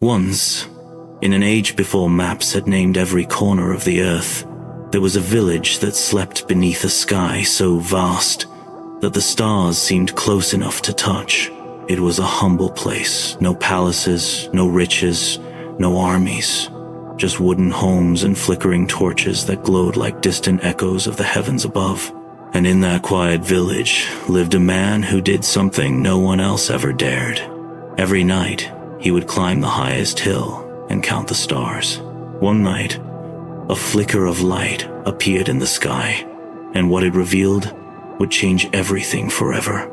Once, in an age before maps had named every corner of the earth, there was a village that slept beneath a sky so vast that the stars seemed close enough to touch. It was a humble place, no palaces, no riches, no armies, just wooden homes and flickering torches that glowed like distant echoes of the heavens above. And in that quiet village lived a man who did something no one else ever dared. Every night, he would climb the highest hill and count the stars. One night, a flicker of light appeared in the sky, and what it revealed would change everything forever.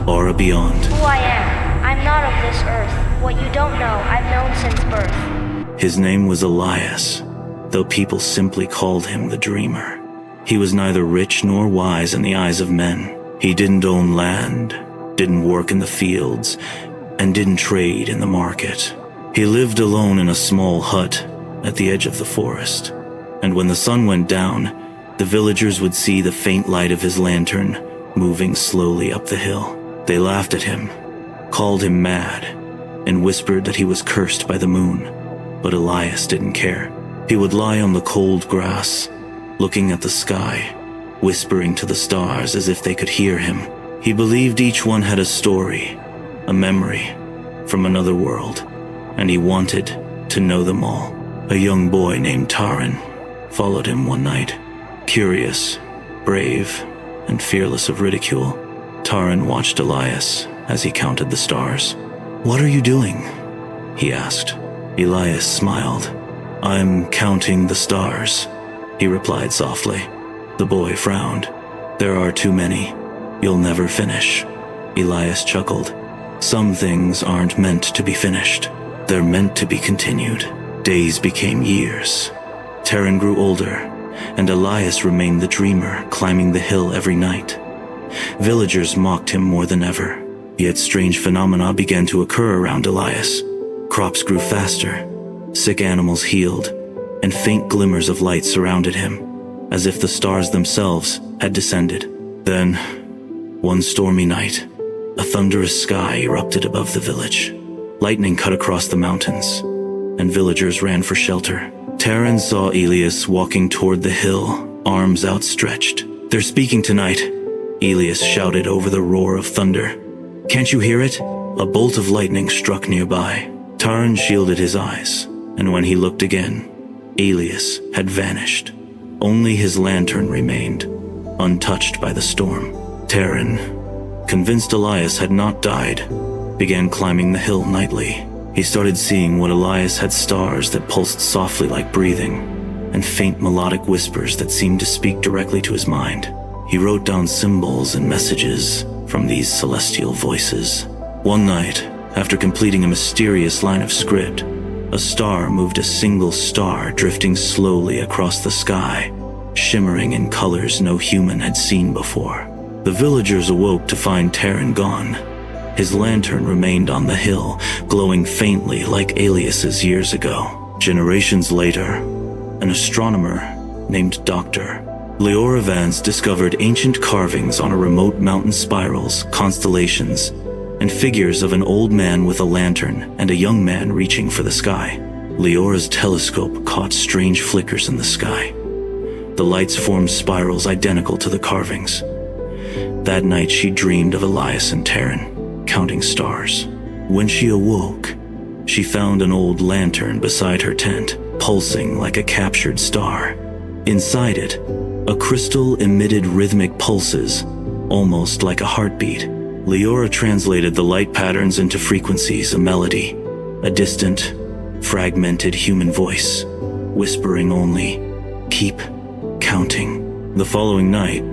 AuraBeyond. Who I am. I'm not of this earth. What you don't know, I've known since birth. His name was Elias, though people simply called him the Dreamer. He was neither rich nor wise in the eyes of men. He didn't own land, didn't work in the fields, and didn't trade in the market. He lived alone in a small hut at the edge of the forest, and when the sun went down, the villagers would see the faint light of his lantern moving slowly up the hill. They laughed at him, called him mad, and whispered that he was cursed by the moon. But Elias didn't care. He would lie on the cold grass, looking at the sky, whispering to the stars as if they could hear him. He believed each one had a story, a memory from another world, and he wanted to know them all. A young boy named Tarin followed him one night, curious, brave, and fearless of ridicule. Tarin watched Elias as he counted the stars. "What are you doing?" he asked. Elias smiled. "I'm counting the stars," he replied softly. The boy frowned. "There are too many. You'll never finish." Elias chuckled. "Some things aren't meant to be finished. They're meant to be continued." Days became years. Tarin grew older, and Elias remained the dreamer, climbing the hill every night. Villagers mocked him more than ever, yet strange phenomena began to occur around Elias. Crops grew faster, sick animals healed, and faint glimmers of light surrounded him, as if the stars themselves had descended. Then, one stormy night, a thunderous sky erupted above the village. Lightning cut across the mountains, and villagers ran for shelter. Tarin saw Elias walking toward the hill, arms outstretched. "They're speaking tonight," Elias shouted over the roar of thunder. "Can't you hear it?" A bolt of lightning struck nearby. Tarin shielded his eyes, and when he looked again, Elias had vanished. Only his lantern remained, untouched by the storm. Tarin, convinced Elias had not died, began climbing the hill nightly. He started seeing what Elias had: stars that pulsed softly like breathing, and faint melodic whispers that seemed to speak directly to his mind. He wrote down symbols and messages from these celestial voices. One night, after completing a mysterious line of script, a star moved, a single star drifting slowly across the sky, shimmering in colors no human had seen before. The villagers awoke to find Tarin gone. His lantern remained on the hill, glowing faintly like Elias's years ago. Generations later, an astronomer named Dr. Liora Vance discovered ancient carvings on a remote mountain, spirals, constellations, and figures of an old man with a lantern and a young man reaching for the sky. Liora's telescope caught strange flickers in the sky. The lights formed spirals identical to the carvings. That night she dreamed of Elias and Tarin, counting stars. When she awoke, she found an old lantern beside her tent, pulsing like a captured star. Inside it, a crystal emitted rhythmic pulses, almost like a heartbeat. Liora translated the light patterns into frequencies, a melody, a distant, fragmented human voice, whispering only, "Keep counting." The following night,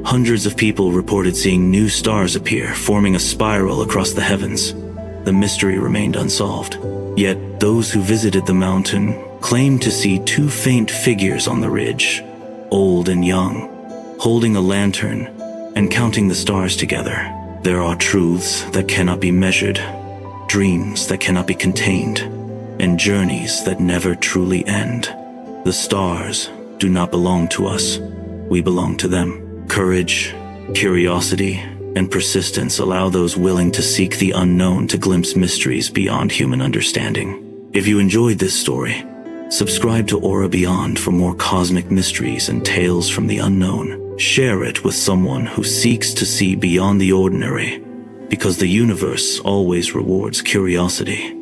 hundreds of people reported seeing new stars appear, forming a spiral across the heavens. The mystery remained unsolved. Yet those who visited the mountain claimed to see two faint figures on the ridge, old and young, holding a lantern and counting the stars together. There are truths that cannot be measured, dreams that cannot be contained, and journeys that never truly end. The stars do not belong to us. We belong to them. Courage, curiosity, and persistence allow those willing to seek the unknown to glimpse mysteries beyond human understanding. If you enjoyed this story, subscribe to AuraBeyond for more cosmic mysteries and tales from the unknown. Share it with someone who seeks to see beyond the ordinary, because the universe always rewards curiosity.